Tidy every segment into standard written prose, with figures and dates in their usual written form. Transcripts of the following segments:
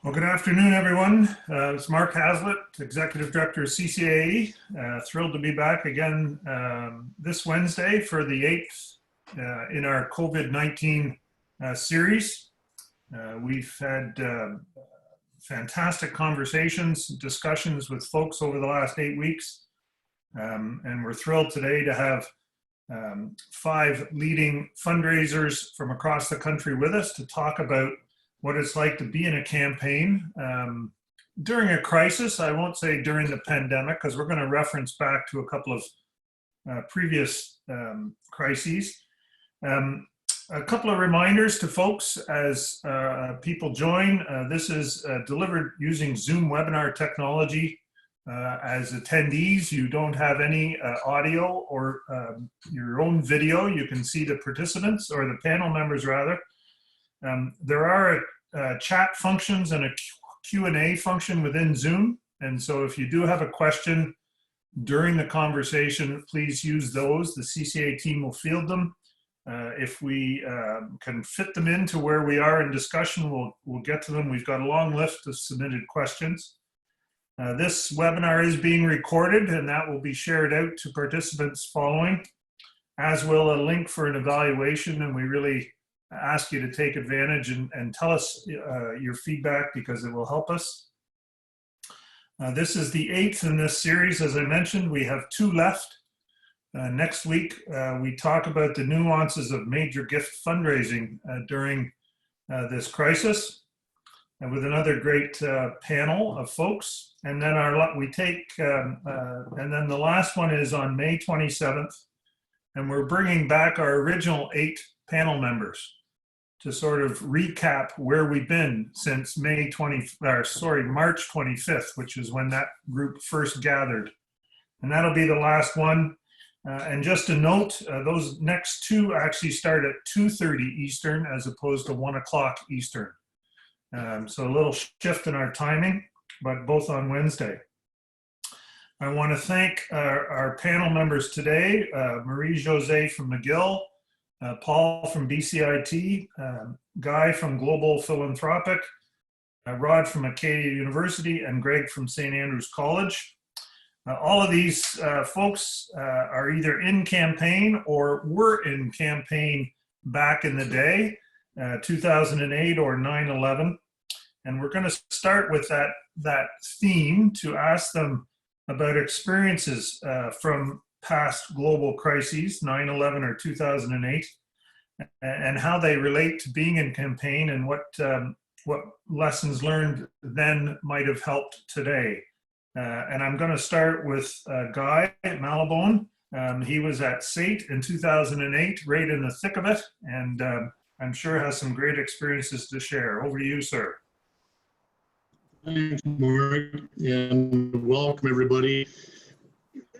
Well, good afternoon, everyone. It's Mark Hazlitt, Executive Director of CCAE. Thrilled to be back again this Wednesday for the 8th in our COVID-19 series. We've had fantastic conversations, discussions with folks over the last 8 weeks. And we're thrilled today to have 5 leading fundraisers from across the country with us to talk about what it's like to be in a campaign during a crisis. I won't say during the pandemic, because we're going to reference back to a couple of previous crises. A couple of reminders to folks as people join. This is delivered using Zoom webinar technology. As attendees, you don't have any audio or your own video. You can see the participants, or the panel members rather. There are chat functions and a Q&A function within Zoom. And so if you do have a question during the conversation, please use those. The CCA team will field them. If we can fit them into where we are in discussion, we'll get to them. We've got a long list of submitted questions. This webinar is being recorded, and that will be shared out to participants following, as will a link for an evaluation. And we really ask you to take advantage and tell us your feedback, because it will help us. This is the 8th in this series. As I mentioned, we have 2 left. Next week, we talk about the nuances of major gift fundraising during this crisis, and with another great panel of folks. And then and then the last one is on May 27th, and we're bringing back our original 8 panel members to sort of recap where we've been since March 25th, which is when that group first gathered. And that'll be the last one. And just a note, those next 2 actually start at 2:30 Eastern as opposed to 1 o'clock Eastern. So a little shift in our timing, but both on Wednesday. I want to thank our panel members today, Marie-Josée from McGill, Paul from BCIT, Guy from Global Philanthropic, Rod from Acadia University, and Greg from St. Andrews College. All of these folks are either in campaign or were in campaign back in the day, 2008 or 9/11. And we're going to start with that theme to ask them about experiences from past global crises, 9/11 or 2008, and how they relate to being in campaign, and what lessons learned then might have helped today. And I'm going to start with Guy Malabone. He was at SAIT in 2008, right in the thick of it, and I'm sure has some great experiences to share. Over to you, sir. Thanks, Mark, and welcome everybody.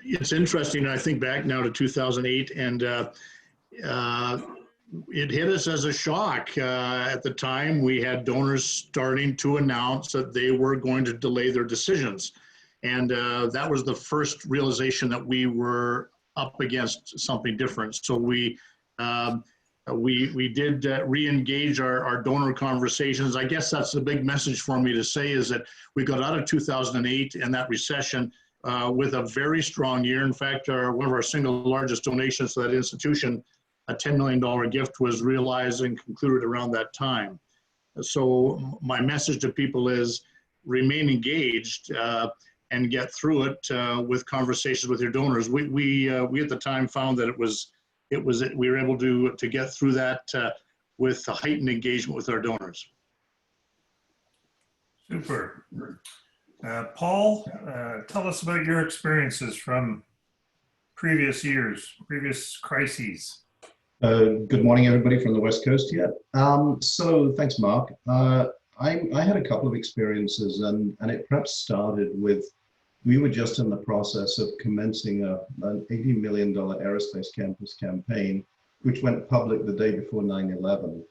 It's interesting, I think back now to 2008, and it hit us as a shock. At the time, we had donors starting to announce that they were going to delay their decisions. And that was the first realization that we were up against something different. So we did re-engage our donor conversations. I guess that's the big message for me to say, is that we got out of 2008 and that recession with a very strong year. In fact, one of our single largest donations to that institution, a $10 million gift, was realized and concluded around that time. So my message to people is remain engaged and get through it with conversations with your donors. We at the time found that we were able to get through that with a heightened engagement with our donors. Super. Paul, tell us about your experiences from previous years, previous crises. Good morning, everybody from the West Coast here. So thanks, Mark. I had a couple of experiences, and it perhaps started with, we were just in the process of commencing an $80 million aerospace campus campaign, which went public the day before 9/11.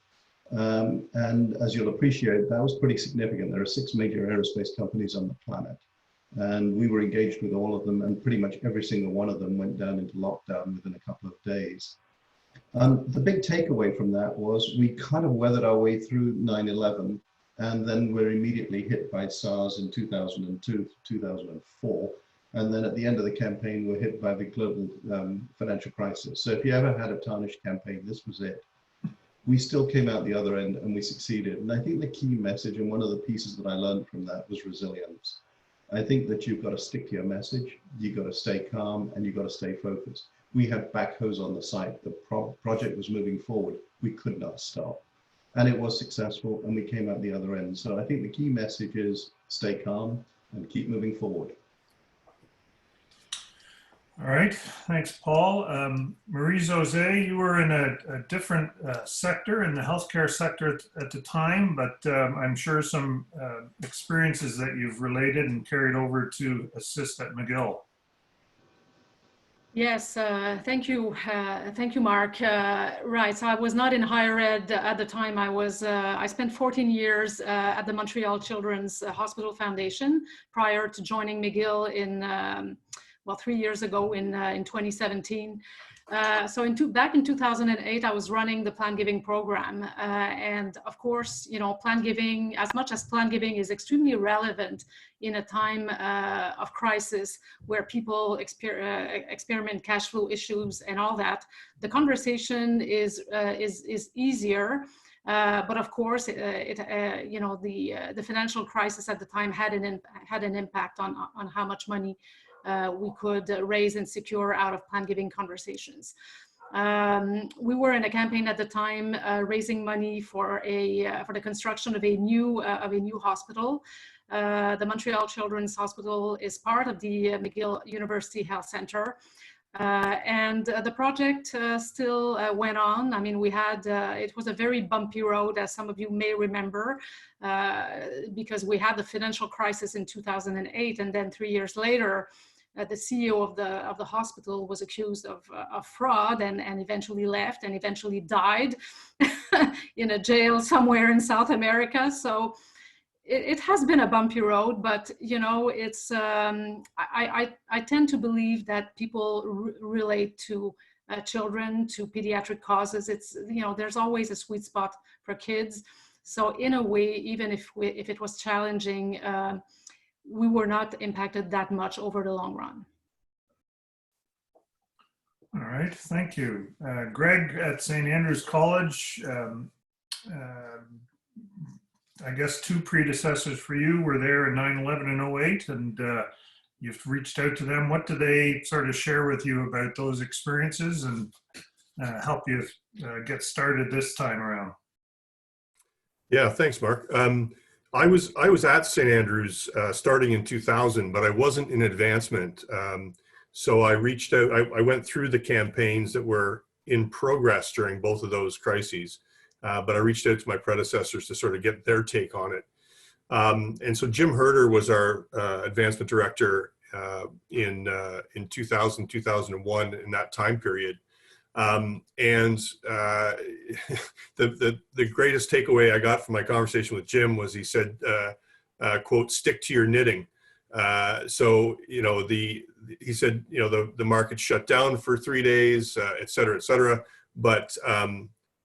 And as you'll appreciate, that was pretty significant. There are 6 major aerospace companies on the planet, and we were engaged with all of them, and pretty much every single one of them went down into lockdown within a couple of days. The big takeaway from that was we kind of weathered our way through 9/11 And then we're immediately hit by SARS in 2002, 2004. And then at the end of the campaign, we're hit by the global financial crisis. So if you ever had a tarnished campaign, this was it. We still came out the other end and we succeeded. And I think the key message, and one of the pieces that I learned from that, was resilience. I think that you've got to stick to your message, you've got to stay calm, and you've got to stay focused. We had backhoes on the site. The project was moving forward. We could not stop. And it was successful, and we came out the other end. So I think the key message is stay calm and keep moving forward. All right, thanks, Paul. Marie-Josée, you were in a different sector, in the healthcare sector at the time, but I'm sure some experiences that you've related and carried over to assist at McGill. Yes, thank you, Mark. Right, so I was not in higher ed at the time. I spent 14 years at the Montreal Children's Hospital Foundation prior to joining McGill in, well, 3 years ago in 2017. So back in 2008, I was running the Plan Giving program. And of course, you know, Plan Giving, as much as Plan Giving is extremely relevant in a time of crisis where people experiment cash flow issues and all that, the conversation is easier. But of course, you know, the financial crisis at the time had an impact on how much money we could raise and secure out of Plan Giving conversations. We were in a campaign at the time raising money for the construction of a new hospital. The Montreal Children's Hospital is part of the McGill University Health Center. And the project still went on. I mean, we had, it was a very bumpy road, as some of you may remember, because we had the financial crisis in 2008, and then 3 years later, the CEO of the hospital was accused of fraud and eventually left and eventually died in a jail somewhere in South America. So it has been a bumpy road, but you know, it's I tend to believe that people relate to children, to pediatric causes. It's, you know, there's always a sweet spot for kids. So in a way, even if it was challenging, we were not impacted that much over the long run. All right, thank you. Greg at St. Andrews College, I guess two predecessors for you were there in 9/11 and 08, and you've reached out to them. What do they sort of share with you about those experiences and help you get started this time around? Yeah, thanks, Mark. I was at St. Andrews starting in 2000, but I wasn't in advancement. So I reached out, I went through the campaigns that were in progress during both of those crises, but I reached out to my predecessors to sort of get their take on it. And so Jim Herder was our advancement director in 2000, 2001, in that time period. The greatest takeaway I got from my conversation with Jim was he said, quote, "stick to your knitting." So, you know, he said, you know, the market shut down for 3 days, et cetera, et cetera. But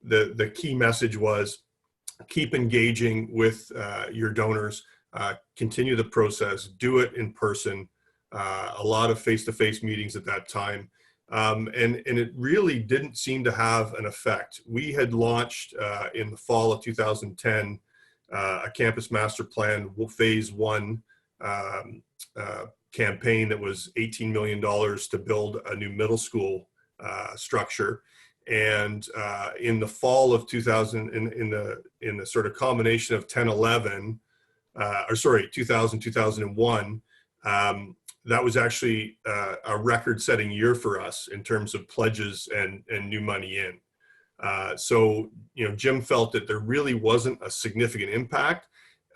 the key message was keep engaging with your donors, continue the process, do it in person, a lot of face-to-face meetings at that time. And it really didn't seem to have an effect. We had launched in the fall of 2010 a campus master plan phase 1 campaign that was $18 million to build a new middle school structure. And in the fall of 2000, in the sort of combination of 2000, 2001, that was actually a record-setting year for us in terms of pledges and new money in. So, you know, Jim felt that there really wasn't a significant impact.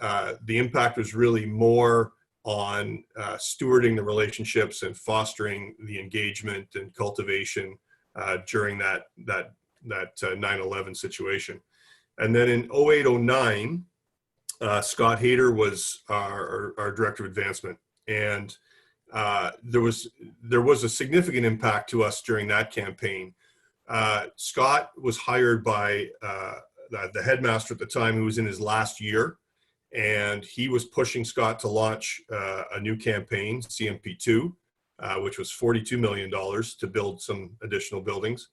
The impact was really more on stewarding the relationships and fostering the engagement and cultivation during that 9/11 situation. And then in 08-09, Scott Hayter was our director of advancement, and there was a significant impact to us during that campaign. Scott was hired by the headmaster at the time, who was in his last year, and he was pushing Scott to launch a new campaign, CMP2, which was $42 million to build some additional buildings.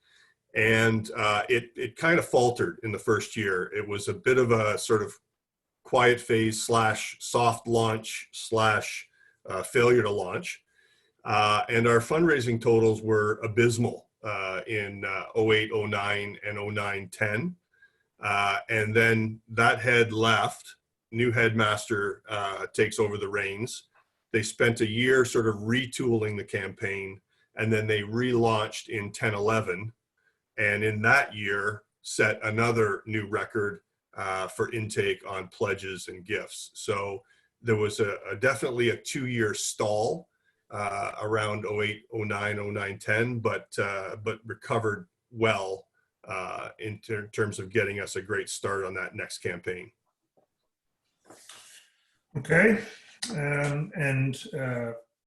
And it kind of faltered in the first year. It was a bit of a sort of quiet phase / soft launch / failure to launch. And our fundraising totals were abysmal in 08, 09, and 09, 10. And then that head left, new headmaster takes over the reins. They spent a year sort of retooling the campaign, and then they relaunched in 10, 11. And in that year, set another new record for intake on pledges and gifts. So there was definitely a 2-year stall around 08, 09, 09, 10, but recovered well in terms of getting us a great start on that next campaign. Okay.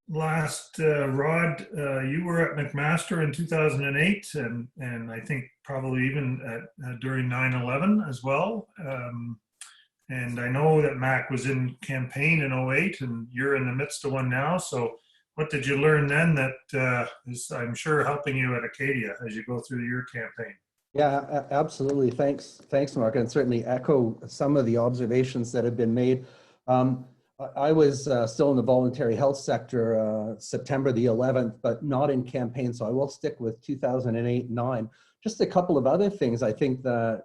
Last, Rod, you were at McMaster in 2008, and I think probably even during 9/11 as well. And I know that Mac was in campaign in 08, and you're in the midst of one now. So what did you learn then that is, I'm sure, helping you at Acadia as you go through your campaign? Yeah, absolutely. Thanks, Mark, and certainly echo some of the observations that have been made. I was still in the voluntary health sector September the 11th, but not in campaign, so I will stick with 2008-9. Just a couple of other things I think that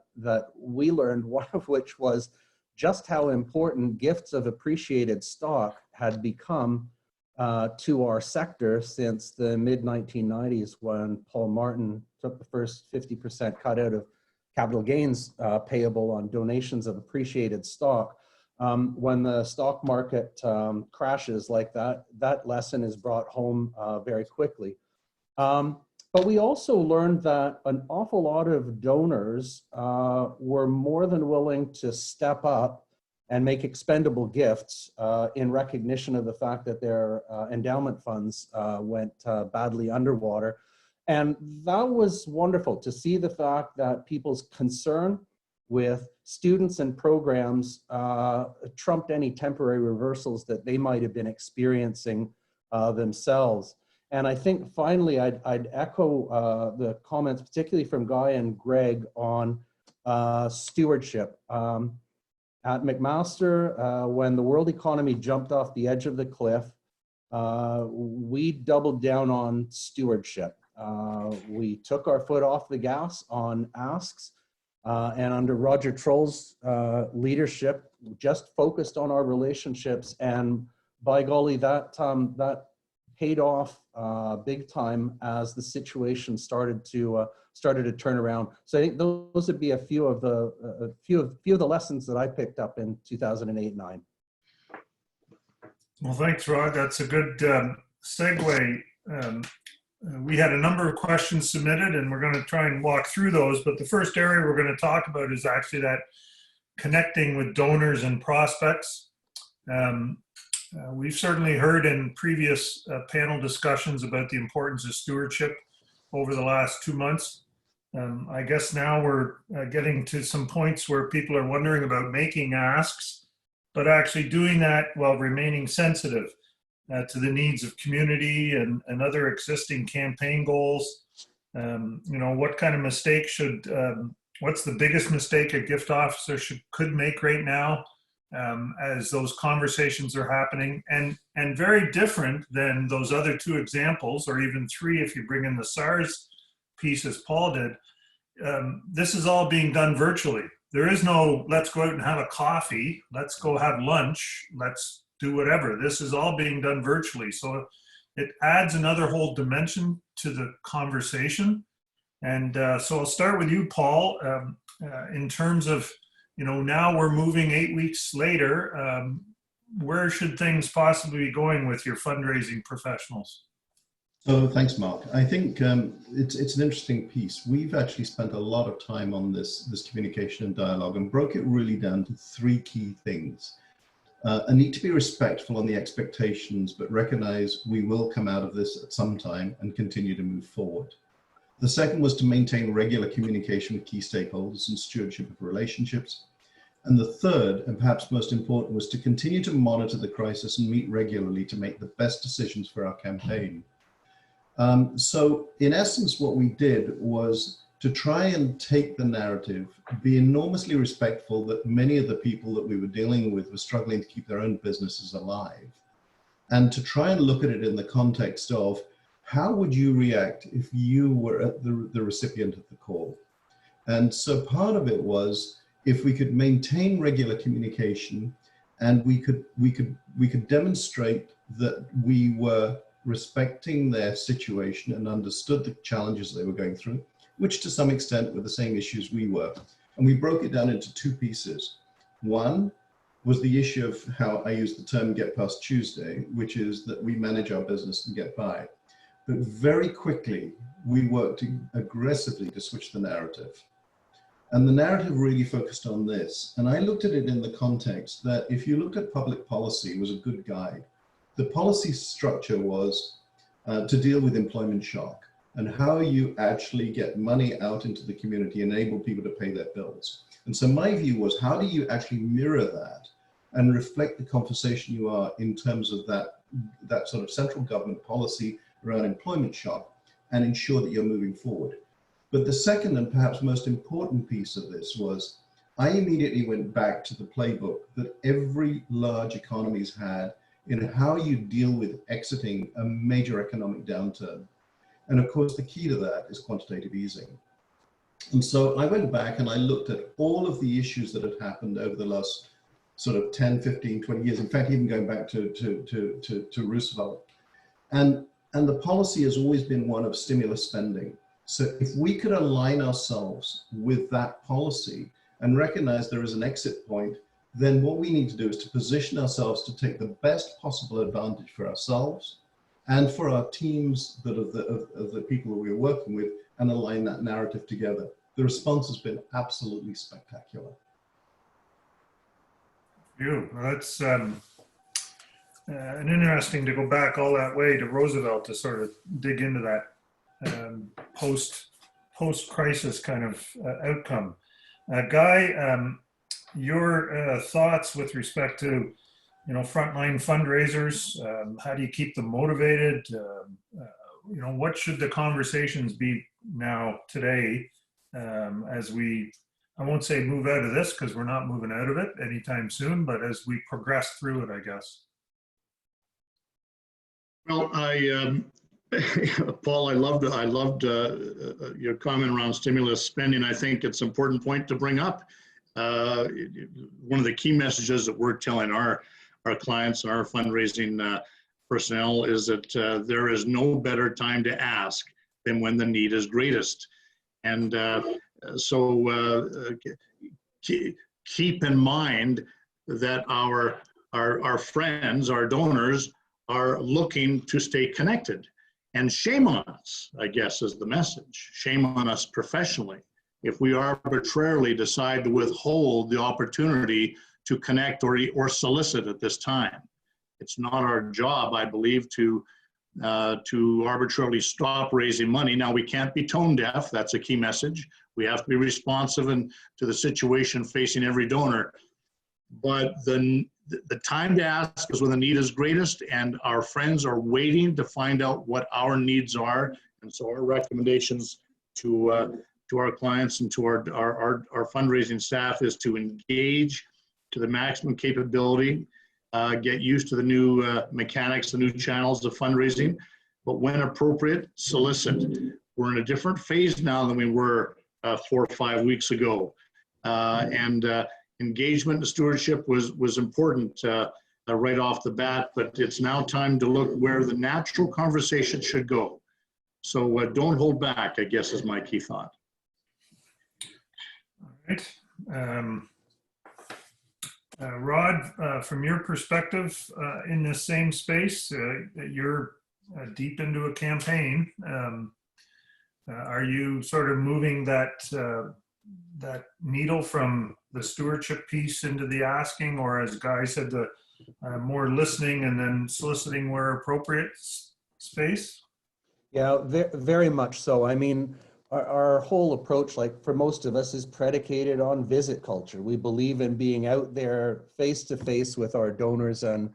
we learned, one of which was just how important gifts of appreciated stock had become to our sector since the mid-1990s, when Paul Martin took the first 50% cut out of capital gains payable on donations of appreciated stock. When the stock market crashes like that, that lesson is brought home very quickly. But we also learned that an awful lot of donors were more than willing to step up and make expendable gifts in recognition of the fact that their endowment funds went badly underwater. And that was wonderful to see, the fact that people's concern with students and programs trumped any temporary reversals that they might have been experiencing themselves. And I think finally, I'd echo the comments, particularly from Guy and Greg, on stewardship. At McMaster, when the world economy jumped off the edge of the cliff, we doubled down on stewardship. We took our foot off the gas on asks, and under Roger Troll's leadership, just focused on our relationships. And by golly, that paid off big time as the situation started to turn around. So I think those would be a few of the lessons that I picked up in 2008-9. Well, thanks, Rod. That's a good segue. We had a number of questions submitted, and we're going to try and walk through those. But the first area we're going to talk about is actually that connecting with donors and prospects. We've certainly heard in previous panel discussions about the importance of stewardship over the last 2 months. I guess now we're getting to some points where people are wondering about making asks, but actually doing that while remaining sensitive to the needs of community and other existing campaign goals. What kind of mistake what's the biggest mistake a gift officer could make right now as those conversations are happening, and very different than those other 2 examples, or even 3 if you bring in the SARS piece as Paul did. This is all being done virtually. There is no, let's go out and have a coffee, let's go have lunch, let's do whatever. This is all being done virtually. So it adds another whole dimension to the conversation. And so I'll start with you, Paul, in terms of, now we're moving 8 weeks later. Where should things possibly be going with your fundraising professionals? So thanks, Mark. I think it's an interesting piece. We've actually spent a lot of time on this communication and dialogue, and broke it really down to 3 key things. A need to be respectful on the expectations, but recognize we will come out of this at some time and continue to move forward. The second was to maintain regular communication with key stakeholders and stewardship of relationships. And the third, and perhaps most important, was to continue to monitor the crisis and meet regularly to make the best decisions for our campaign. So in essence, what we did was to try and take the narrative, be enormously respectful that many of the people that we were dealing with were struggling to keep their own businesses alive, and to try and look at it in the context of how would you react if you were at the recipient of the call. And so part of it was, if we could maintain regular communication and we could demonstrate that we were respecting their situation and understood the challenges they were going through, which to some extent were the same issues we were. And we broke it down into two pieces. One was the issue of how I use the term get past Tuesday, which is that we manage our business and get by. But very quickly, we worked aggressively to switch the narrative. And the narrative really focused on this. And I looked at it in the context that if you looked at public policy, it was a good guide. The policy structure was to deal with employment shock and how you actually get money out into the community, enable people to pay their bills. And so my view was, how do you actually mirror that and reflect the conversation you are in terms of that sort of central government policy around employment shock and ensure that you're moving forward. But the second and perhaps most important piece of this was, I immediately went back to the playbook that every large economy's had in how you deal with exiting a major economic downturn. And of course, the key to that is quantitative easing. And so I went back and I looked at all of the issues that had happened over the last sort of 10, 15, 20 years. In fact, even going back to Roosevelt. And the policy has always been one of stimulus spending. So if we could align ourselves with that policy and recognize there is an exit point, then what we need to do is to position ourselves to take the best possible advantage for ourselves and for our teams that of the people that we're working with, and align that narrative together. The response has been absolutely spectacular. That's an interesting to go back all that way to Roosevelt to sort of dig into that post-crisis kind of outcome. Guy, your thoughts with respect to, frontline fundraisers, how do you keep them motivated? What should the conversations be now today as we, I won't say move out of this because we're not moving out of it anytime soon, but as we progress through it, I guess. Well, Paul, I loved your comment around stimulus spending. I think it's an important point to bring up. One of the key messages that we're telling our clients and our fundraising personnel is that there is no better time to ask than when the need is greatest. And so keep in mind that our friends, our donors, are looking to stay connected. And shame on us, I guess, is the message. Shame on us professionally if we arbitrarily decide to withhold the opportunity to connect or solicit at this time. It's not our job, I believe, to arbitrarily stop raising money. Now, we can't be tone deaf. That's a key message. We have to be responsive to the situation facing every donor. But the time to ask is when the need is greatest, and our friends are waiting to find out what our needs are. And so our recommendations to our clients and to our fundraising staff is to engage to the maximum capability, get used to the new mechanics, the new channels of fundraising, but when appropriate, solicit. We're in a different phase now than we were 4 or 5 weeks ago. Engagement and stewardship was important right off the bat, but it's now time to look where the natural conversation should go. So don't hold back, I guess, is my key thought. All right. Rod, from your perspective in this same space, you're deep into a campaign. Are you sort of moving that needle from the stewardship piece into the asking, or as Guy said, the more listening and then soliciting where appropriate space? Yeah, very much so. I mean, our whole approach, like for most of us, is predicated on visit culture. We believe in being out there face to face with our donors and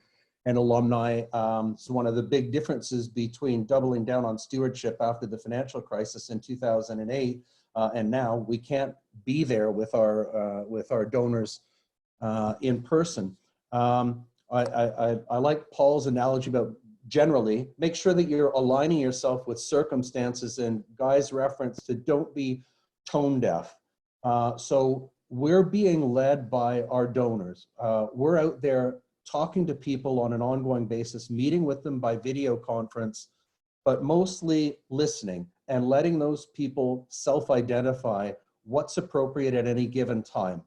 alumni. So one of the big differences between doubling down on stewardship after the financial crisis in 2008 and now, we can't be there with our donors in person. I like Paul's analogy about generally make sure that you're aligning yourself with circumstances, and Guy's reference to don't be tone deaf. So we're being led by our donors. We're out there talking to people on an ongoing basis, meeting with them by video conference, but mostly listening and letting those people self-identify what's appropriate at any given time.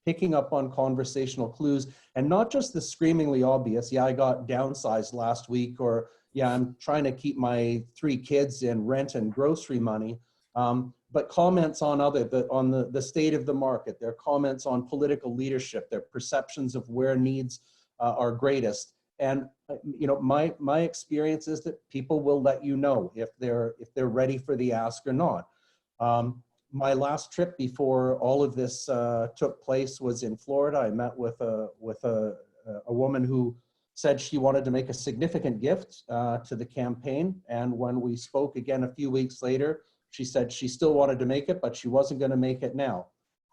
Picking up on conversational clues, and not just the screamingly obvious, yeah, I got downsized last week, or yeah, I'm trying to keep my 3 kids in rent and grocery money, but comments on the state of the market, their comments on political leadership, their perceptions of where needs are greatest. And you know, my experience is that people will let you know if they're ready for the ask or not. My last trip before all of this took place was in Florida. I met with a woman who said she wanted to make a significant gift to the campaign. And when we spoke again a few weeks later, she said she still wanted to make it, but she wasn't going to make it now.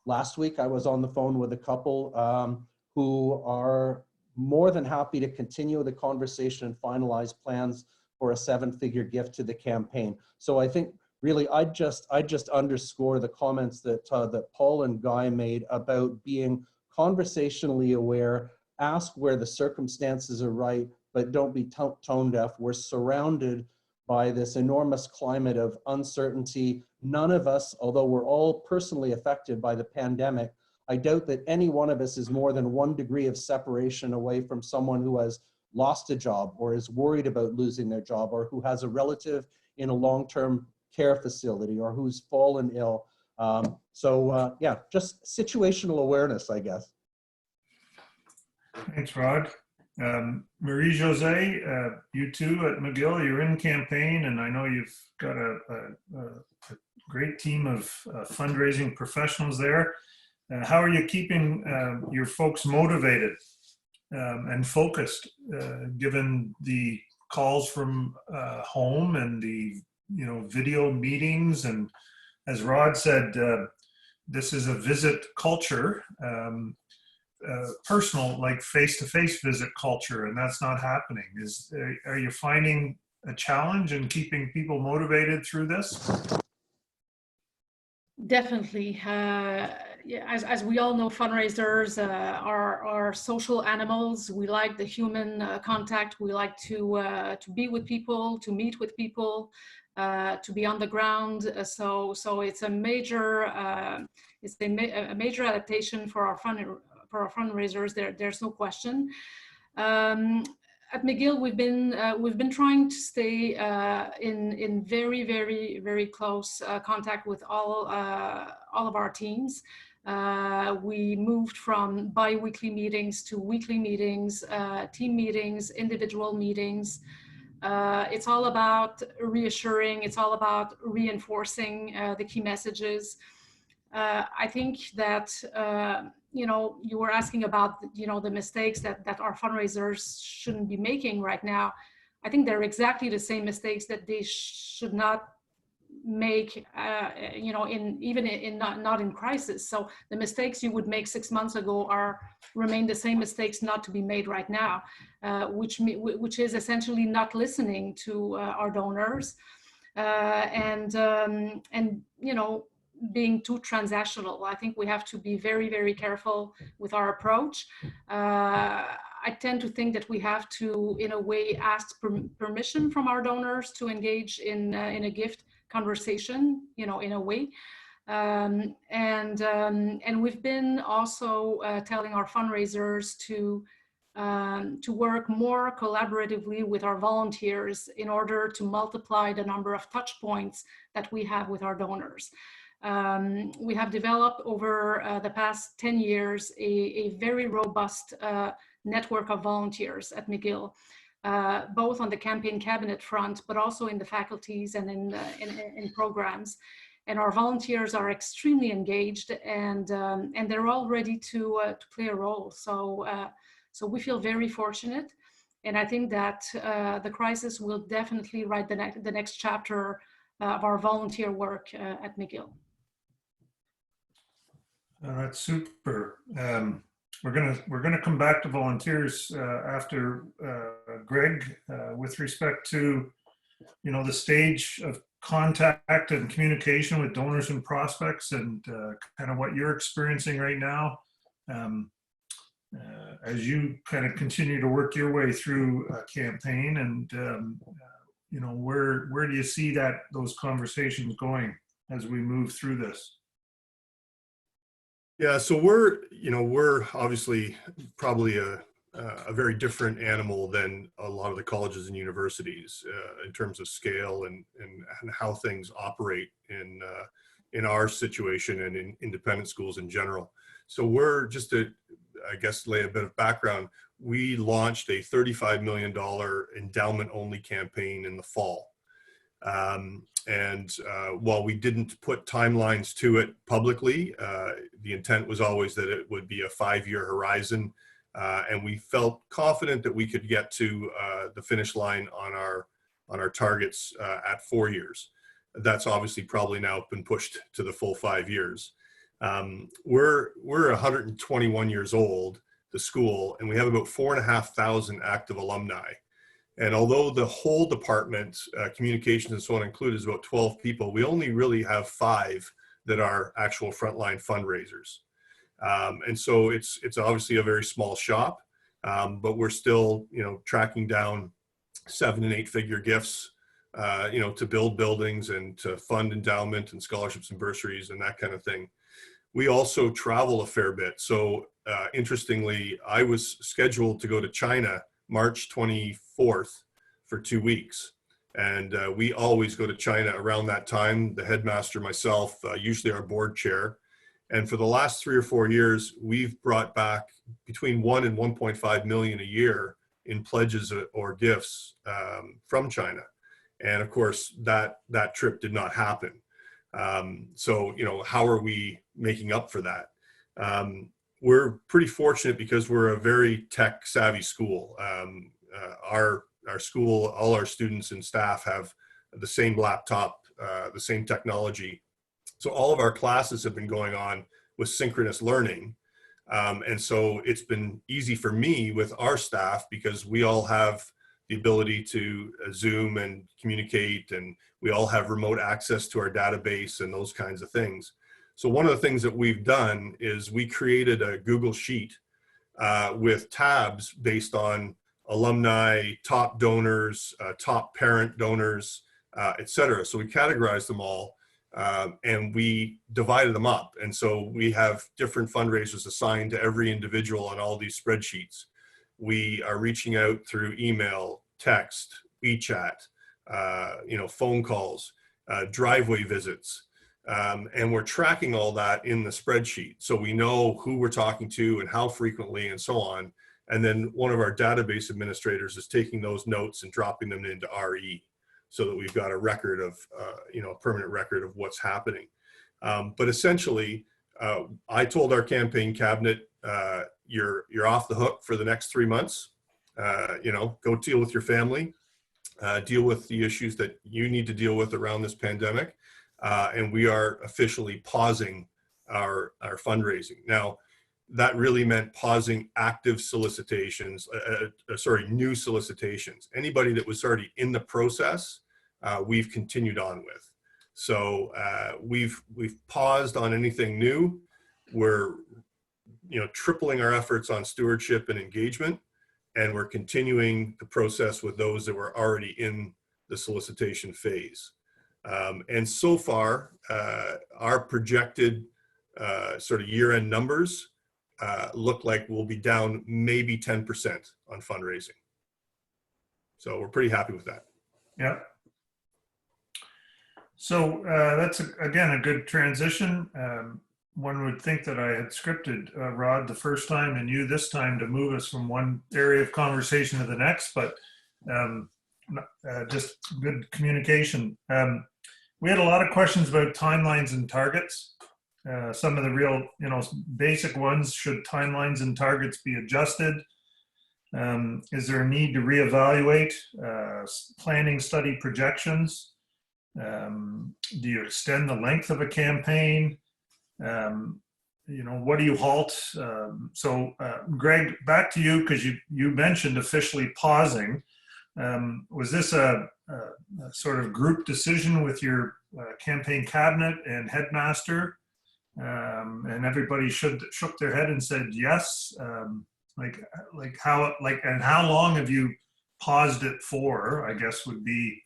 Last week, I was on the phone with a couple who are more than happy to continue the conversation and finalize plans for a 7-figure gift to the campaign. So I think really, I just underscore the comments that that Paul and Guy made about being conversationally aware. Ask where the circumstances are right, but don't be tone deaf. We're surrounded by this enormous climate of uncertainty. None of us, although we're all personally affected by the pandemic, I doubt that any one of us is more than 1 degree of separation away from someone who has lost a job or is worried about losing their job, or who has a relative in a long-term care facility, or who's fallen ill. Yeah, just situational awareness, I guess. Thanks, Rod. Marie-Jose, you too at McGill, you're in campaign, and I know you've got a great team of fundraising professionals there. How are you keeping your folks motivated and focused, given the calls from home and the video meetings? And as Rod said, this is a visit culture, personal, like face-to-face visit culture, and that's not happening. Are you finding a challenge in keeping people motivated through this? Definitely. Yeah, as we all know, fundraisers are social animals. We like the human contact. We like to be with people, to meet with people, to be on the ground. So it's a major a major adaptation for our fundraisers. There's no question. At McGill, we've been trying to stay in very close contact with all of our teams. We moved from bi-weekly meetings to weekly meetings, team meetings, individual meetings. It's all about reassuring. It's all about reinforcing the key messages. I think that you were asking about the mistakes that our fundraisers shouldn't be making right now. I think they're exactly the same mistakes that they should not make not in crisis. So the mistakes you would make 6 months ago remain the same mistakes not to be made right now, which is essentially not listening to our donors and being too transactional. I think we have to be very careful with our approach. I tend to think that we have to, in a way, ask permission from our donors to engage in a gift conversation, in a way. And we've been also telling our fundraisers to work more collaboratively with our volunteers in order to multiply the number of touch points that we have with our donors. We have developed over the past 10 years a very robust network of volunteers at McGill, both on the campaign cabinet front, but also in the faculties and in programs. and our volunteers are extremely engaged, and they're all ready to play a role. So we feel very fortunate, and I think that the crisis will definitely write the next chapter of our volunteer work at McGill. That's super. We're gonna come back to volunteers after Greg, with respect to, you know, the stage of contact and communication with donors and prospects, and kind of what you're experiencing right now as you kind of continue to work your way through a campaign, and you know, where do you see those conversations going as we move through this? Yeah, so we're obviously probably a very different animal than a lot of the colleges and universities in terms of scale and how things operate in our situation and in independent schools in general. So we're just to, I guess, lay a bit of background. We launched a $35 million endowment only campaign in the fall. While we didn't put timelines to it publicly, the intent was always that it would be a 5-year horizon, and we felt confident that we could get to the finish line on our targets at 4 years. That's obviously probably now been pushed to the full 5 years. We're 121 years old, the school, and we have about 4,500 active alumni. And although the whole department, communications and so on included, is about 12 people, we only really have 5 that are actual frontline fundraisers. And so it's obviously a very small shop, but we're still, you know, tracking down 7- and 8-figure gifts, you know, to build buildings and to fund endowment and scholarships and bursaries and that kind of thing. We also travel a fair bit. So interestingly, I was scheduled to go to China March 24th for 2 weeks. And we always go to China around that time, the headmaster, myself, usually our board chair. And for the last 3 or 4 years, we've brought back between 1 and 1.5 million a year in pledges or gifts from China. And of course, that trip did not happen. So, you know, how are we making up for that? We're pretty fortunate because we're a very tech savvy school. Our school, all our students and staff have the same laptop, the same technology. So all of our classes have been going on with synchronous learning. And so it's been easy for me with our staff because we all have the ability to Zoom and communicate, and we all have remote access to our database and those kinds of things. So one of the things that we've done is we created a Google Sheet with tabs based on alumni, top donors, top parent donors, et cetera. So we categorized them all and we divided them up. And so we have different fundraisers assigned to every individual on all these spreadsheets. We are reaching out through email, text, WeChat, you know, phone calls, driveway visits. And we're tracking all that in the spreadsheet. So we know who we're talking to and how frequently and so on. And then one of our database administrators is taking those notes and dropping them into RE so that we've got a record of, you know, a permanent record of what's happening. But essentially, I told our campaign cabinet, you're off the hook for the next 3 months. You know, go deal with your family, deal with the issues that you need to deal with around this pandemic. And we are officially pausing our fundraising. Now, that really meant pausing active solicitations, new solicitations. Anybody that was already in the process, we've continued on with. So we've paused on anything new. We're, you know, tripling our efforts on stewardship and engagement, and we're continuing the process with those that were already in the solicitation phase. And so far, our projected sort of year-end numbers look like we'll be down maybe 10% on fundraising. So we're pretty happy with that. Yeah. So that's, again, a good transition. One would think that I had scripted Rod the first time and you this time to move us from one area of conversation to the next, but just good communication. We had a lot of questions about timelines and targets. Some of the real, basic ones: should timelines and targets be adjusted? Is there a need to reevaluate planning study projections? Do you extend the length of a campaign? What do you halt? Greg, back to you, because you mentioned officially pausing. Was this a sort of group decision with your campaign cabinet and headmaster, and everybody shook their head and said yes? How long have you paused it for, I guess, would be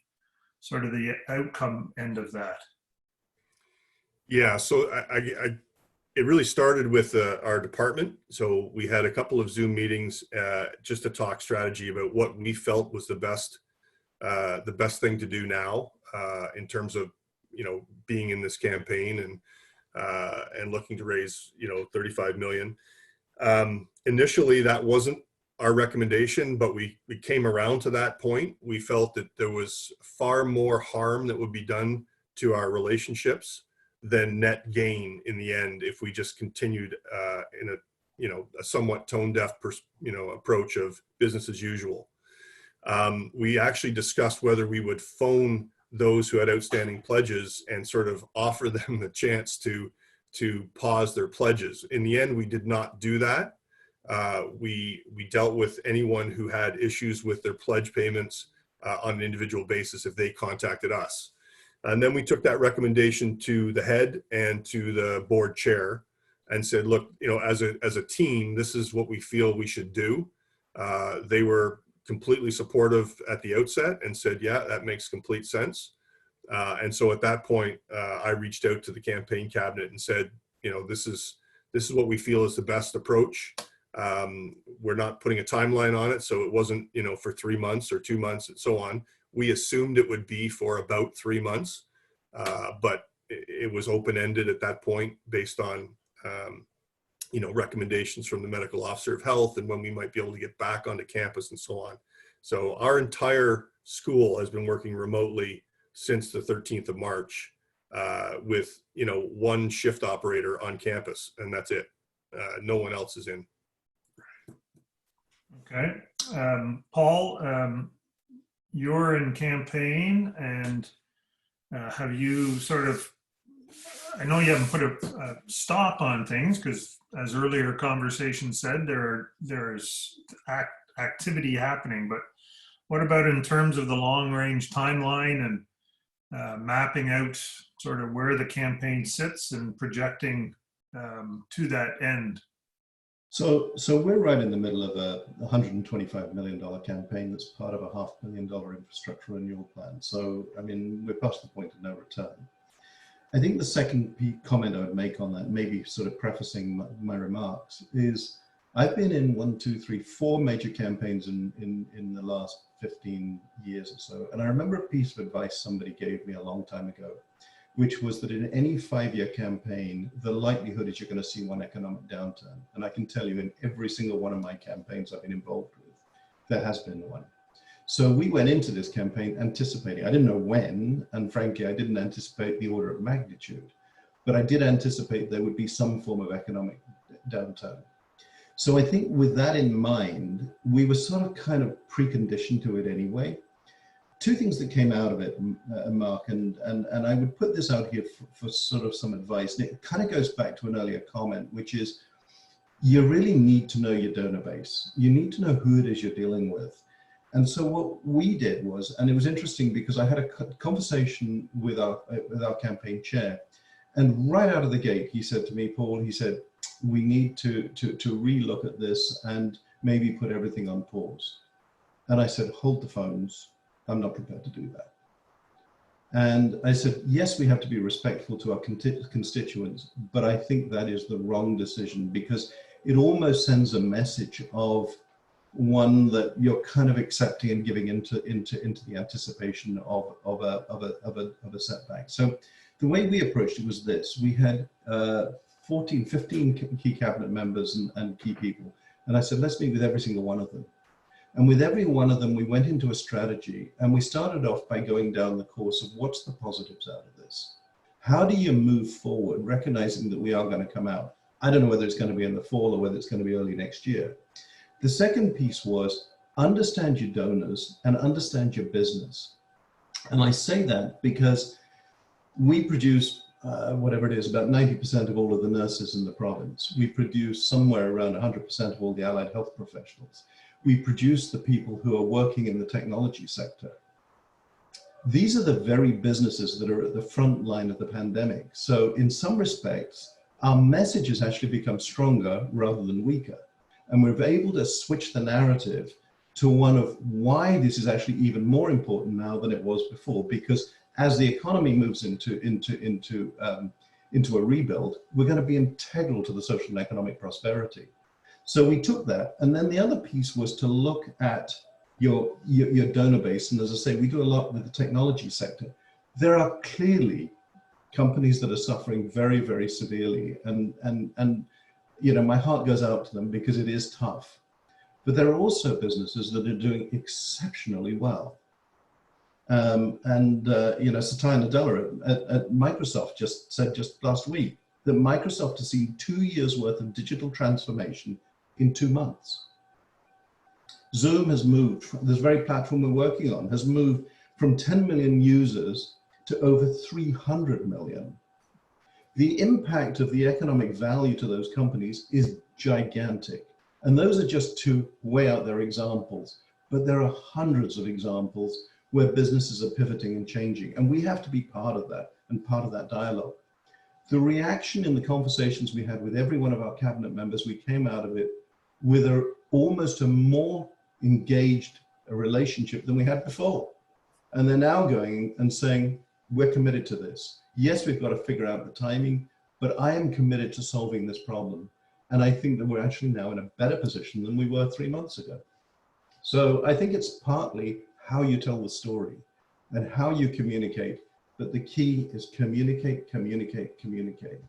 sort of the outcome end of that? Yeah, so it really started with our department. So we had a couple of Zoom meetings just to talk strategy about what we felt was the best thing to do now in terms of being in this campaign and looking to raise 35 million. Initially, that wasn't our recommendation, but we came around to that point. We felt that there was far more harm that would be done to our relationships than net gain in the end if we just continued in a somewhat tone deaf approach of business as usual. We actually discussed whether we would phone those who had outstanding pledges and sort of offer them the chance to pause their pledges. In the end, we did not do that. We dealt with anyone who had issues with their pledge payments on an individual basis if they contacted us. And then we took that recommendation to the head and to the board chair and said, look, as a team, this is what we feel we should do. They were completely supportive at the outset and said, yeah, that makes complete sense. And so at that point, I reached out to the campaign cabinet and said, this is what we feel is the best approach. We're not putting a timeline on it, so it wasn't, for 3 months or 2 months and so on. We assumed it would be for about 3 months, but it was open-ended at that point based on, recommendations from the medical officer of health and when we might be able to get back onto campus and so on. So our entire school has been working remotely since the 13th of March with, one shift operator on campus, and that's it. No one else is in. Okay. Paul, you're in campaign, and have you sort of, I know you haven't put a stop on things because, as earlier conversation said, there's activity happening, but what about in terms of the long range timeline and mapping out sort of where the campaign sits and projecting to that end? So we're right in the middle of a $125 million campaign that's part of a $500,000 infrastructure renewal plan. So, we're past the point of no return. I think the second comment I would make on that, maybe sort of prefacing my remarks, is I've been in 4 major campaigns in the last 15 years or so. And I remember a piece of advice somebody gave me a long time ago, which was that in any 5-year campaign, the likelihood is you're going to see one economic downturn. And I can tell you in every single one of my campaigns I've been involved with, there has been one. So we went into this campaign anticipating, I didn't know when, and frankly, I didn't anticipate the order of magnitude, but I did anticipate there would be some form of economic downturn. So I think with that in mind, we were sort of kind of preconditioned to it anyway. 2 things that came out of it, Mark, and I would put this out here for sort of some advice. And it kind of goes back to an earlier comment, which is you really need to know your donor base. You need to know who it is you're dealing with. And so what we did was, and it was interesting because I had a conversation with our campaign chair, and right out of the gate, he said to me, Paul, he said, we need to relook at this and maybe put everything on pause. And I said, hold the phones. I'm not prepared to do that. And I said, yes, we have to be respectful to our constituents, but I think that is the wrong decision because it almost sends a message of one that you're kind of accepting and giving into the anticipation of a setback. So the way we approached it was this: we had 15 key cabinet members and key people, and I said, let's meet with every single one of them. And with every one of them, we went into a strategy, and we started off by going down the course of what's the positives out of this? How do you move forward, recognizing that we are going to come out? I don't know whether it's going to be in the fall or whether it's going to be early next year. The second piece was understand your donors and understand your business. And I say that because we produce whatever it is, about 90% of all of the nurses in the province. We produce somewhere around 100% of all the allied health professionals. We produce the people who are working in the technology sector. These are the very businesses that are at the front line of the pandemic. So in some respects, our message has actually become stronger rather than weaker. And we're able to switch the narrative to one of why this is actually even more important now than it was before. Because as the economy moves into a rebuild, we're going to be integral to the social and economic prosperity. So we took that, and then the other piece was to look at your donor base. And as I say, we do a lot with the technology sector. There are clearly companies that are suffering very, very severely, and you know, my heart goes out to them because it is tough. But there are also businesses that are doing exceptionally well. You know, Satya Nadella at Microsoft just said just last week that Microsoft has seen 2 years worth of digital transformation in 2 months. Zoom has moved, this very platform we're working on, has moved from 10 million users to over 300 million. The impact of the economic value to those companies is gigantic. And those are just 2 way out there examples, but there are hundreds of examples where businesses are pivoting and changing. And we have to be part of that and part of that dialogue. The reaction in the conversations we had with every one of our cabinet members, we came out of it with almost a more engaged relationship than we had before. And they're now going and saying, we're committed to this. Yes, we've got to figure out the timing, but I am committed to solving this problem. And I think that we're actually now in a better position than we were 3 months ago. So I think it's partly how you tell the story and how you communicate, but the key is communicate, communicate, communicate.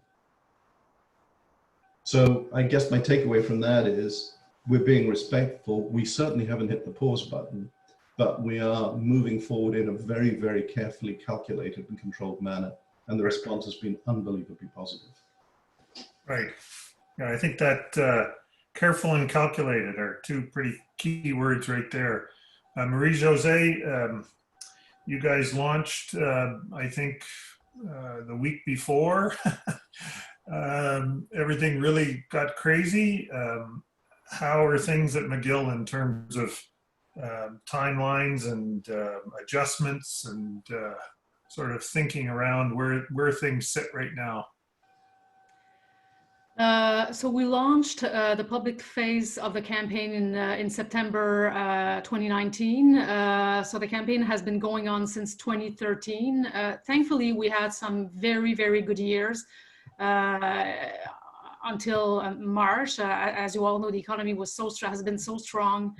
So I guess my takeaway from that is we're being respectful. We certainly haven't hit the pause button, but we are moving forward in a very, very carefully calculated and controlled manner. And the response has been unbelievably positive. Right. Yeah, I think that careful and calculated are 2 pretty key words right there. Marie-Josée, you guys launched, I think, the week before. Everything really got crazy. How are things at McGill in terms of timelines and adjustments and sort of thinking around where things sit right now? So we launched the public phase of the campaign in September 2019. So the campaign has been going on since 2013. Thankfully, we had some very, very good years until March. As you all know, the economy was has been so strong.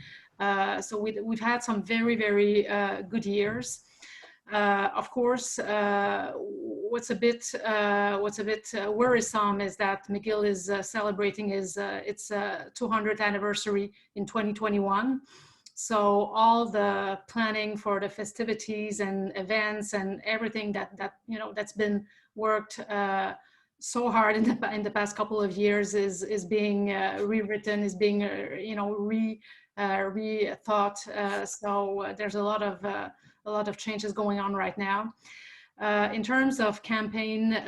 So we've had some very, very good years. Of course, what's a bit worrisome is that McGill is celebrating its 200th anniversary in 2021. So all the planning for the festivities and events and everything that's been worked so hard in the past couple of years is being rewritten, is being rethought. So there's a lot of changes going on right now. In terms of campaign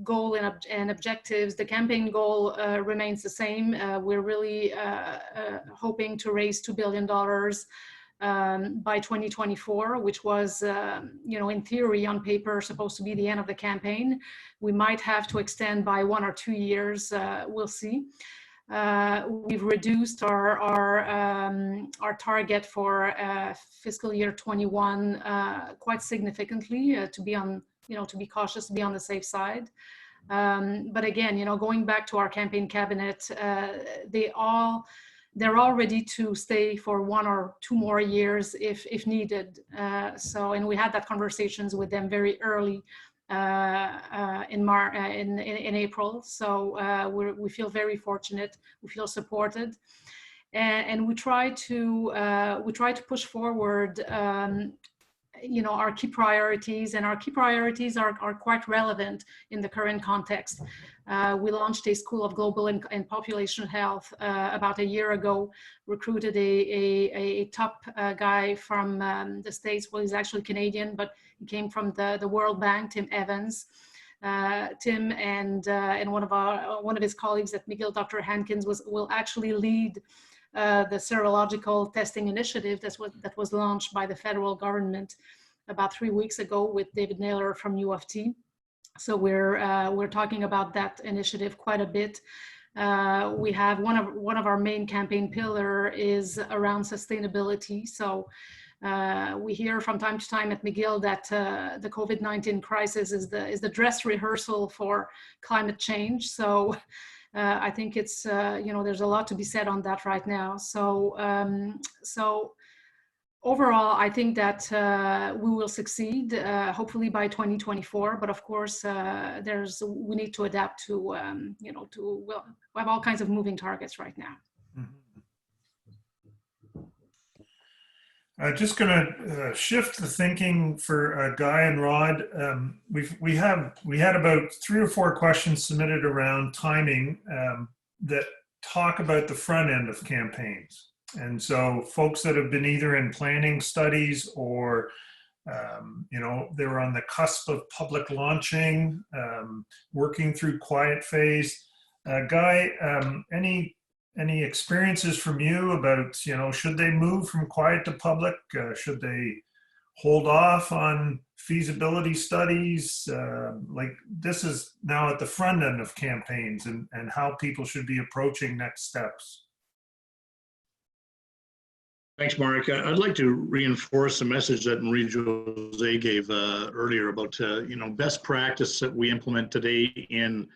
goal and objectives, the campaign goal remains the same. We're really hoping to raise $2 billion by 2024, which was, in theory, on paper, supposed to be the end of the campaign. We might have to extend by 1 or 2 years. We'll see. We've reduced our target for fiscal year 21 quite significantly to be cautious, to be on the safe side. But again, going back to our campaign cabinet, they're all ready to stay for 1 or 2 more years if needed. And we had that conversations with them very early in April. So we feel very fortunate. We feel supported. and we try to push forward our key priorities, and our key priorities are quite relevant in the current context. We launched a School of Global and Population Health about a year ago, recruited a top guy from the States. Well, he's actually Canadian, but he came from the World Bank, Tim Evans. Tim and one of his colleagues at McGill, Dr. Hankins, will actually lead the serological testing initiative that was launched by the federal government about 3 weeks ago with David Naylor from U of T. So we're talking about that initiative quite a bit. We have one of our main campaign pillar is around sustainability. So we hear from time to time at McGill that the COVID-19 crisis is the dress rehearsal for climate change. So I think it's, there's a lot to be said on that right now. So overall, I think that we will succeed, hopefully by 2024. But of course, we need to adapt to, we have all kinds of moving targets right now. Just going to shift the thinking for Guy and Rod. We had about 3 or 4 questions submitted around timing that talk about the front end of campaigns. And so folks that have been either in planning studies or, they were on the cusp of public launching, working through quiet phase. Guy, any experiences from you about, should they move from quiet to public? Should they hold off on feasibility studies? Like this is now at the front end of campaigns and how people should be approaching next steps. Thanks, Mark. I'd like to reinforce the message that Marie-Josée gave earlier about, best practice that we implement today in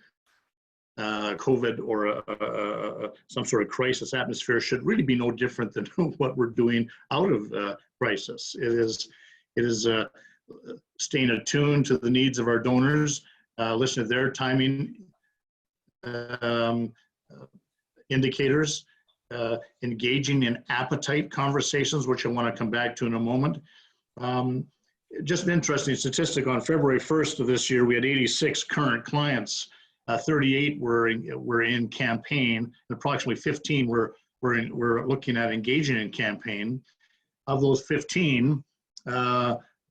COVID or some sort of crisis atmosphere should really be no different than what we're doing out of crisis. It is staying attuned to the needs of our donors, listen to their timing indicators, engaging in appetite conversations, which I want to come back to in a moment. Just an interesting statistic, on February 1st of this year, we had 86 current clients. 38 were in campaign, and approximately 15 were looking at engaging in campaign. Of those 15,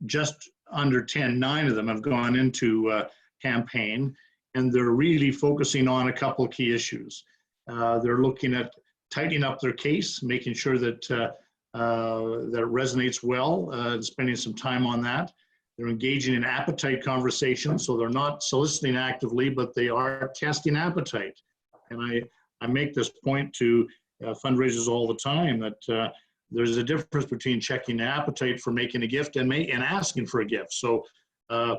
just under 10, 9 of them have gone into campaign, and they're really focusing on a couple of key issues. They're looking at tightening up their case, making sure that that it resonates well, and spending some time on that. They're engaging in appetite conversations, so they're not soliciting actively, but they are testing appetite. And I make this point to fundraisers all the time that there's a difference between checking the appetite for making a gift and asking for a gift. So I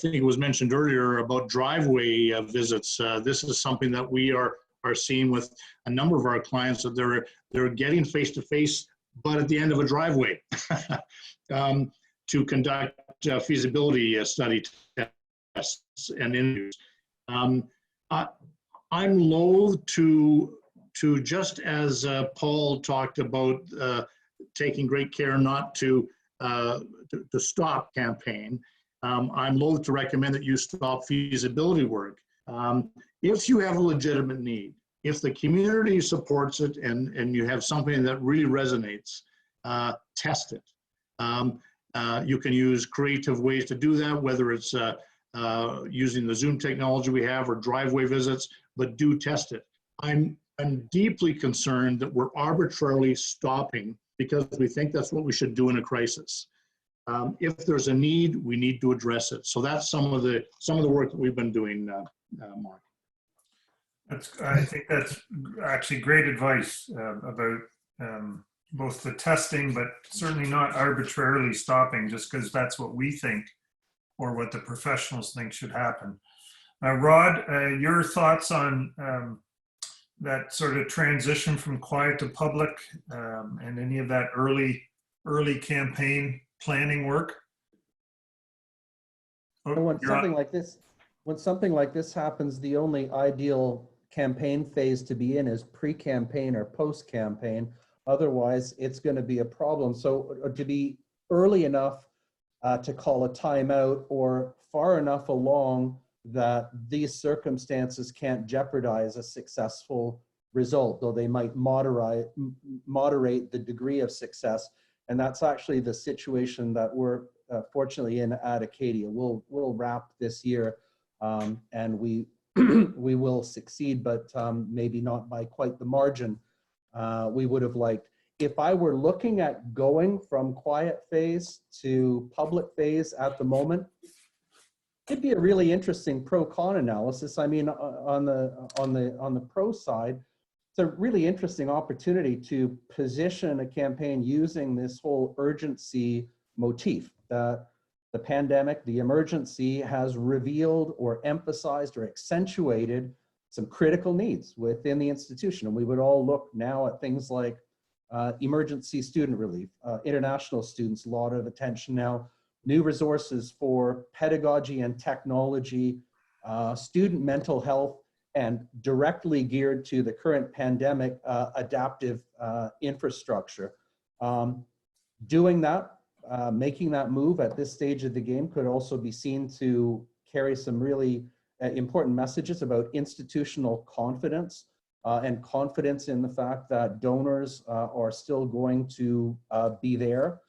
think it was mentioned earlier about driveway visits. This is something that we are seeing with a number of our clients, that they're getting face-to-face, but at the end of a driveway. To conduct feasibility study tests and interviews. I'm loath to just as Paul talked about taking great care not to stop campaign, I'm loath to recommend that you stop feasibility work. If you have a legitimate need, if the community supports it and you have something that really resonates, test it. You can use creative ways to do that, whether it's using the Zoom technology we have or driveway visits, but do test it. I'm deeply concerned that we're arbitrarily stopping because we think that's what we should do in a crisis. If there's a need, we need to address it. So that's some of the work that we've been doing, Mark. I think that's actually great advice about both the testing, but certainly not arbitrarily stopping just because that's what we think or what the professionals think should happen. Rod, your thoughts on that sort of transition from quiet to public and any of that early campaign planning work? When something like this happens, the only ideal campaign phase to be in is pre-campaign or post-campaign. Otherwise, it's going to be a problem. So to be early enough to call a timeout, or far enough along that these circumstances can't jeopardize a successful result, though they might moderate the degree of success. And that's actually the situation that we're fortunately in at Acadia. We'll wrap this year and we we will succeed, but maybe not by quite the margin we would have liked. If I were looking at going from quiet phase to public phase at the moment, it'd be a really interesting pro-con analysis. I mean, on the pro side, it's a really interesting opportunity to position a campaign using this whole urgency motif. That the pandemic, the emergency, has revealed or emphasized or accentuated some critical needs within the institution. And we would all look now at things like emergency student relief, international students, a lot of attention now, new resources for pedagogy and technology, student mental health, and directly geared to the current pandemic adaptive infrastructure. Doing that, making that move at this stage of the game could also be seen to carry some really important messages about institutional confidence and confidence in the fact that donors are still going to be there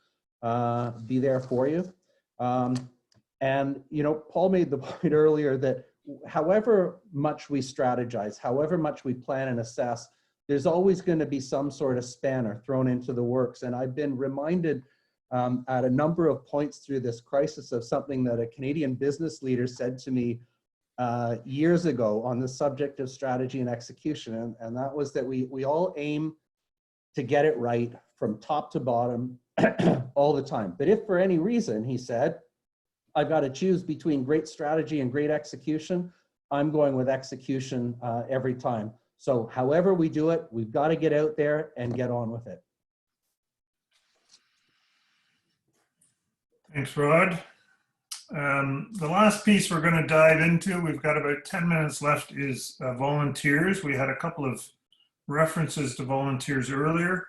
for you. And, you know, Paul made the point earlier that however much we strategize, however much we plan and assess, there's always going to be some sort of spanner thrown into the works. And I've been reminded at a number of points through this crisis of something that a Canadian business leader said to me years ago on the subject of strategy and execution. And that was that we all aim to get it right from top to bottom all the time. But if for any reason, he said, I've got to choose between great strategy and great execution, I'm going with execution every time. So however we do it, we've got to get out there and get on with it. Thanks, Rod. The last piece we're going to dive into, we've got about 10 minutes left, is volunteers. We had a couple of references to volunteers earlier.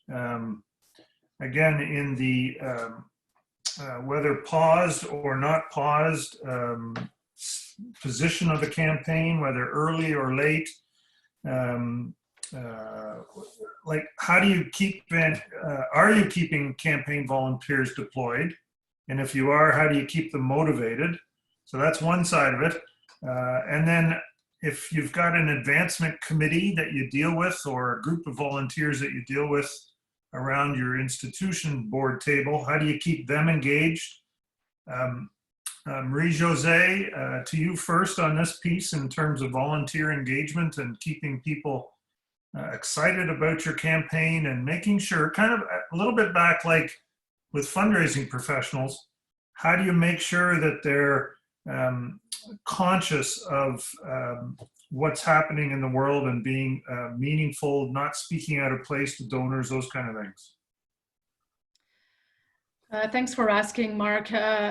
Again, in the whether paused or not paused position of the campaign, whether early or late, like how do you keep, are you keeping campaign volunteers deployed? And if you are, how do you keep them motivated? So that's one side of it. And then if you've got an advancement committee that you deal with, or a group of volunteers that you deal with around your institution board table, how do you keep them engaged? Marie-Josée, to you first on this piece in terms of volunteer engagement and keeping people excited about your campaign and making sure, kind of a little bit back like with fundraising professionals, how do you make sure that they're conscious of what's happening in the world and being meaningful, not speaking out of place to donors, those kind of things? Thanks for asking, Mark.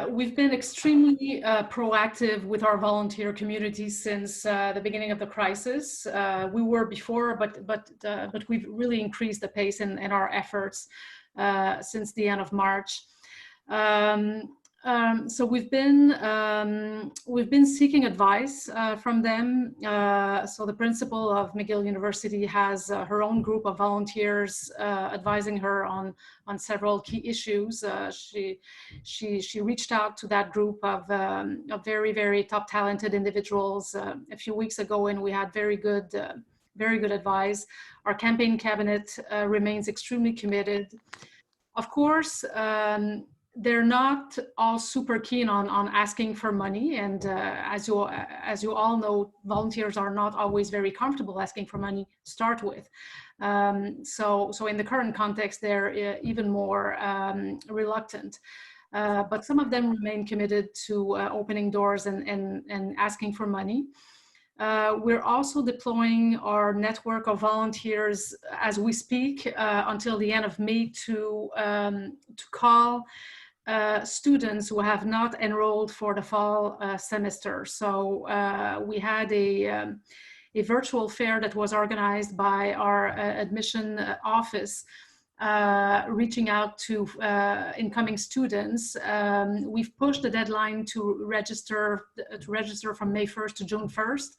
We've been extremely proactive with our volunteer community since the beginning of the crisis. We were before, but we've really increased the pace in our efforts since the end of March. So we've been seeking advice from them. So the principal of McGill University has her own group of volunteers advising her on several key issues. She reached out to that group of very, very top talented individuals a few weeks ago, and we had very good advice. Our campaign cabinet remains extremely committed. Of course, they're not all super keen on asking for money, and as you all know, volunteers are not always very comfortable asking for money to start with. So in the current context, they're even more reluctant. But some of them remain committed to opening doors and asking for money. We're also deploying our network of volunteers as we speak until the end of May to call students who have not enrolled for the fall semester. So we had a virtual fair that was organized by our admission office, reaching out to incoming students. We've pushed the deadline to register from May 1st to June 1st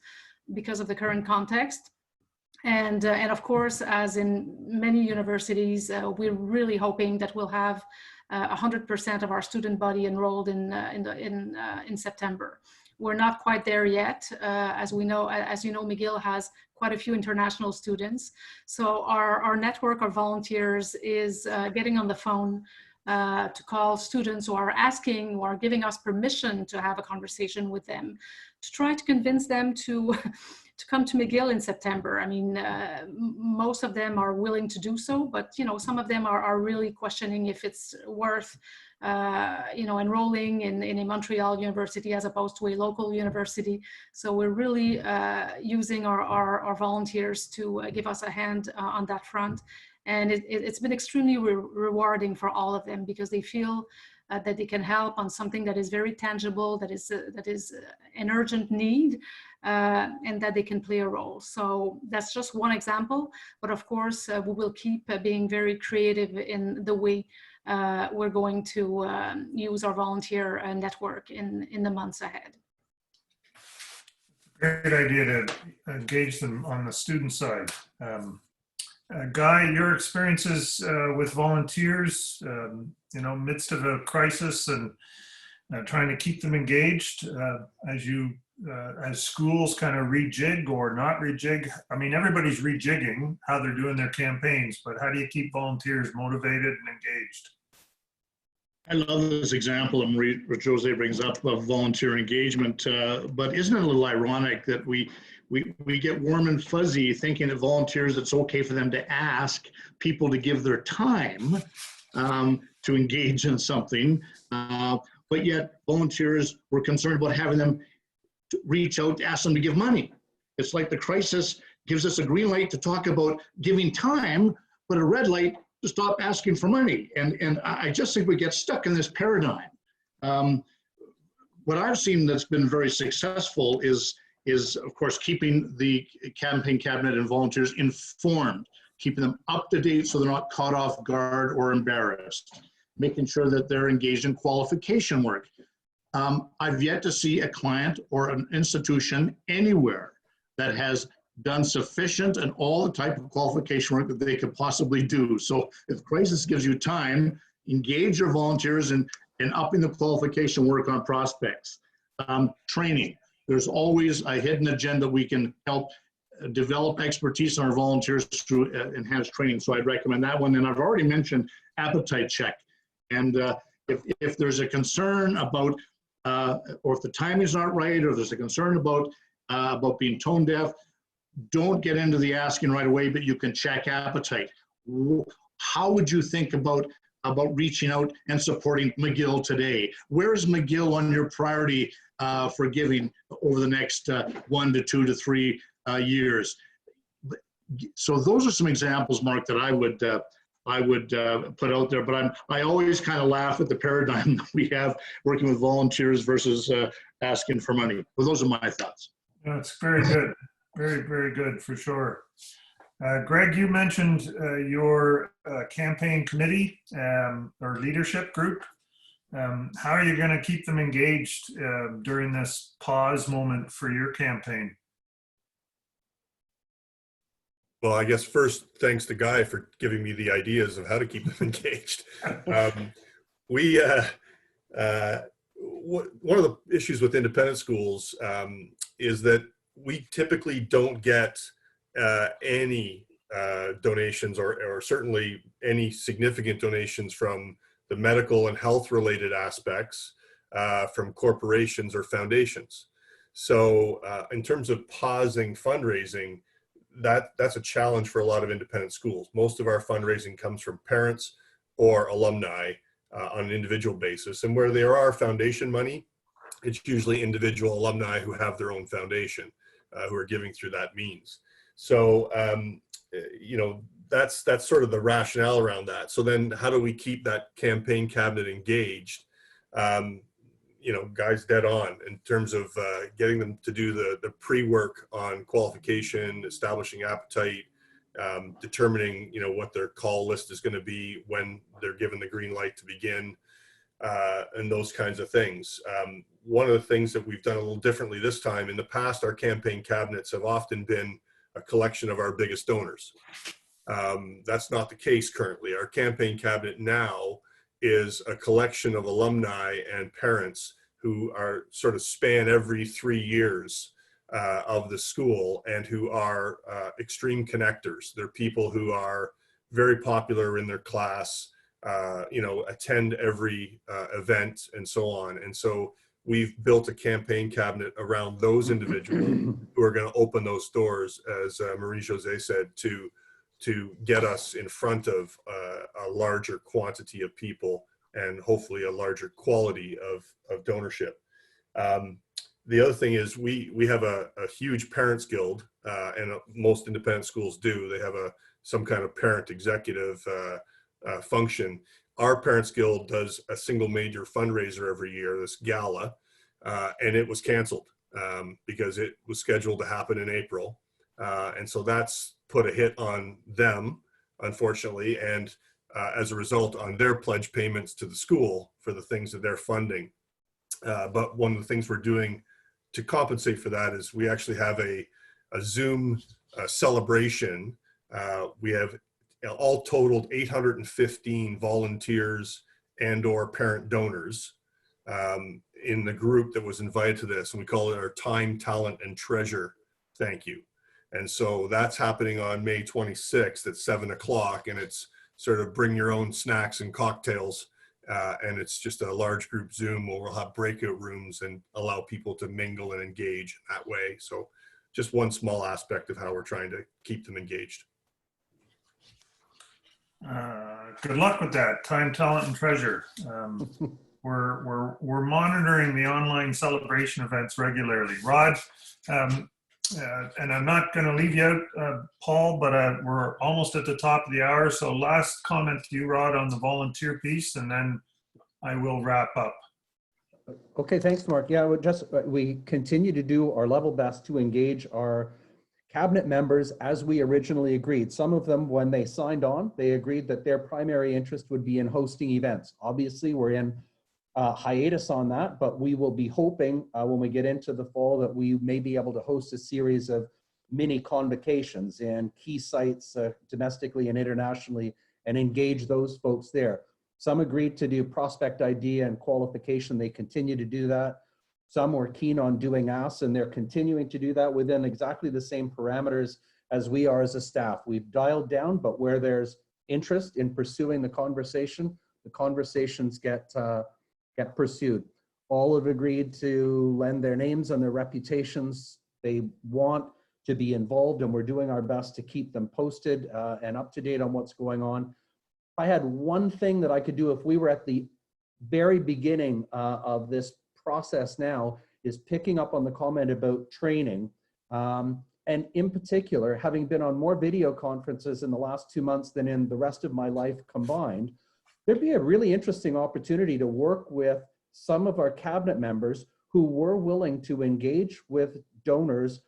because of the current context. And of course, as in many universities, we're really hoping that we'll have 100% of our student body enrolled in September. We're not quite there yet. As you know, McGill has quite a few international students. So our network of volunteers is getting on the phone to call students who are giving us permission to have a conversation with them, to try to convince them to come to McGill in September. I mean, most of them are willing to do so, but some of them are really questioning if it's worth enrolling in a Montreal university as opposed to a local university. So we're really using our volunteers to give us a hand on that front. And it's been extremely rewarding for all of them, because they feel that they can help on something that is very tangible, that is an urgent need, and that they can play a role. So that's just one example, but of course we will keep being very creative in the way we're going to use our volunteer network in the months ahead. Great idea to engage them on the student side. Guy, your experiences with volunteers, midst of a crisis and trying to keep them engaged as schools kind of rejig or not rejig. I mean, everybody's rejigging how they're doing their campaigns, but how do you keep volunteers motivated and engaged? I love this example that Jose brings up of volunteer engagement, but isn't it a little ironic that we get warm and fuzzy thinking that volunteers, it's okay for them to ask people to give their time to engage in something, but yet volunteers were concerned about having them reach out to ask them to give money. It's like the crisis gives us a green light to talk about giving time, but a red light to stop asking for money. And I just think we get stuck in this paradigm. What I've seen that's been very successful is of course keeping the campaign cabinet and volunteers informed, keeping them up to date so they're not caught off guard or embarrassed, making sure that they're engaged in qualification work. I've yet to see a client or an institution anywhere that has done sufficient and all the type of qualification work that they could possibly do. So if crisis gives you time, engage your volunteers in upping the qualification work on prospects. Training. There's always a hidden agenda. We can help develop expertise in our volunteers through enhanced training. So I'd recommend that one. And I've already mentioned appetite check. And if there's a concern about, or if the timing's not right, or there's a concern about being tone deaf, don't get into the asking right away, but you can check appetite. How would you think about reaching out and supporting McGill today? Where's McGill on your priority for giving over the next 1 to 2 to 3 years? So those are some examples, Mark, that I would put out there. But I always kind of laugh at the paradigm that we have working with volunteers versus asking for money. Well, those are my thoughts. That's very good. Very, very good, for sure. Greg, you mentioned your campaign committee or leadership group. How are you going to keep them engaged during this pause moment for your campaign? Well, I guess first, thanks to Guy for giving me the ideas of how to keep them engaged. One of the issues with independent schools is that we typically don't get any donations or certainly any significant donations from the medical and health related aspects from corporations or foundations. So in terms of pausing fundraising, that's a challenge for a lot of independent schools. Most of our fundraising comes from parents or alumni on an individual basis. And where there are foundation money, it's usually individual alumni who have their own foundation, who are giving through that means. So, that's sort of the rationale around that. So then how do we keep that campaign cabinet engaged? guys dead on in terms of getting them to do the pre-work on qualification, establishing appetite, determining, what their call list is going to be when they're given the green light to begin, and those kinds of things. One of the things that we've done a little differently this time, in the past, our campaign cabinets have often been a collection of our biggest donors. That's not the case currently. Our campaign cabinet now is a collection of alumni and parents who are sort of span every 3 years of the school, and who are extreme connectors. They're people who are very popular in their class, attend every event and so on. And so we've built a campaign cabinet around those individuals who are going to open those doors, as Marie-Josée said, to get us in front of a larger quantity of people, and hopefully a larger quality of donorship. The other thing is we have a huge parents guild, and most independent schools do. They have some kind of parent executive function. Our parents guild does a single major fundraiser every year, this gala, and it was canceled because it was scheduled to happen in April. And so that's put a hit on them, unfortunately, and as a result on their pledge payments to the school for the things that they're funding. But one of the things we're doing to compensate for that is we actually have a Zoom celebration. We have all totaled 815 volunteers and or parent donors in the group that was invited to this, and we call it our Time, Talent, and Treasure Thank You. And so that's happening on May 26th at 7 o'clock, and it's sort of bring your own snacks and cocktails, and it's just a large group Zoom where we'll have breakout rooms and allow people to mingle and engage that way. So just one small aspect of how we're trying to keep them engaged. Good luck with that. Time, talent, and treasure. We're monitoring the online celebration events regularly. Rod, and I'm not going to leave you out, Paul, but we're almost at the top of the hour. So last comment to you, Rod, on the volunteer piece, and then I will wrap up. Okay, thanks, Mark. Yeah, we continue to do our level best to engage our cabinet members as we originally agreed. Some of them, when they signed on, they agreed that their primary interest would be in hosting events. Obviously, we're in hiatus on that, but we will be hoping when we get into the fall that we may be able to host a series of mini convocations in key sites domestically and internationally, and engage those folks there. Some agreed to do prospect ID and qualification. They continue to do that. Some were keen on doing asks, and they're continuing to do that within exactly the same parameters as we are as a staff. We've dialed down, but where there's interest in pursuing the conversations get pursued. All have agreed to lend their names and their reputations. They want to be involved, and we're doing our best to keep them posted and up to date on what's going on. If I had one thing that I could do if we were at the very beginning of this process now, is picking up on the comment about training. And in particular, having been on more video conferences in the last 2 months than in the rest of my life combined, there'd be a really interesting opportunity to work with some of our cabinet members who were willing to engage with donors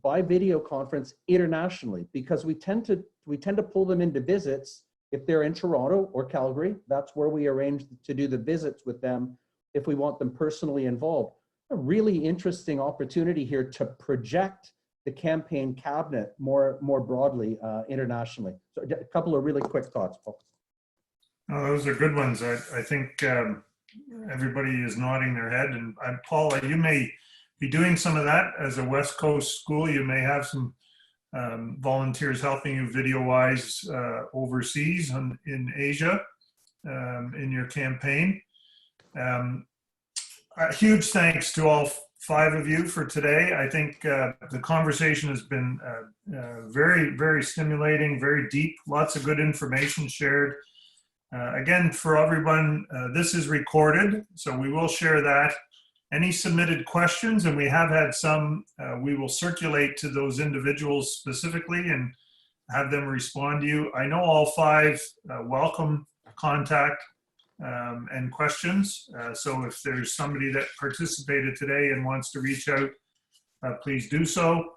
by video conference internationally, because we tend to pull them into visits if they're in Toronto or Calgary. That's where we arrange to do the visits with them if we want them personally involved. A really interesting opportunity here to project the campaign cabinet more broadly internationally. So a couple of really quick thoughts, Paul. Oh, those are good ones. I think everybody is nodding their head. And Paul, you may be doing some of that as a West Coast school. You may have some volunteers helping you video-wise overseas in Asia in your campaign. A huge thanks to all 5 of you for today. I think the conversation has been very, very stimulating, very deep, lots of good information shared. Again, for everyone, this is recorded, so we will share that. Any submitted questions, and we have had some, we will circulate to those individuals specifically and have them respond to you. I know all 5 welcome contact and questions. So if there's somebody that participated today and wants to reach out, please do so.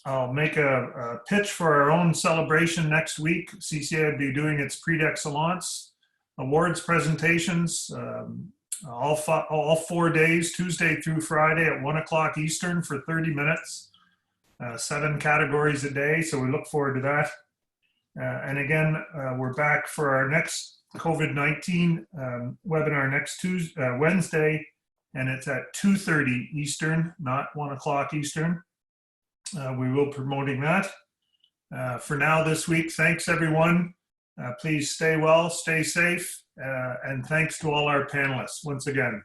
I'll make a pitch for our own celebration next week. CCA will be doing its Prix d'Excellence awards presentations all 4 days, Tuesday through Friday at 1 o'clock Eastern for 30 minutes, 7 categories a day. So we look forward to that. And again, we're back for our next COVID-19 webinar next Wednesday, and it's at 2:30 Eastern, not 1 o'clock Eastern. We will be promoting that. For now this week, thanks everyone. Please stay well, stay safe, and thanks to all our panelists once again.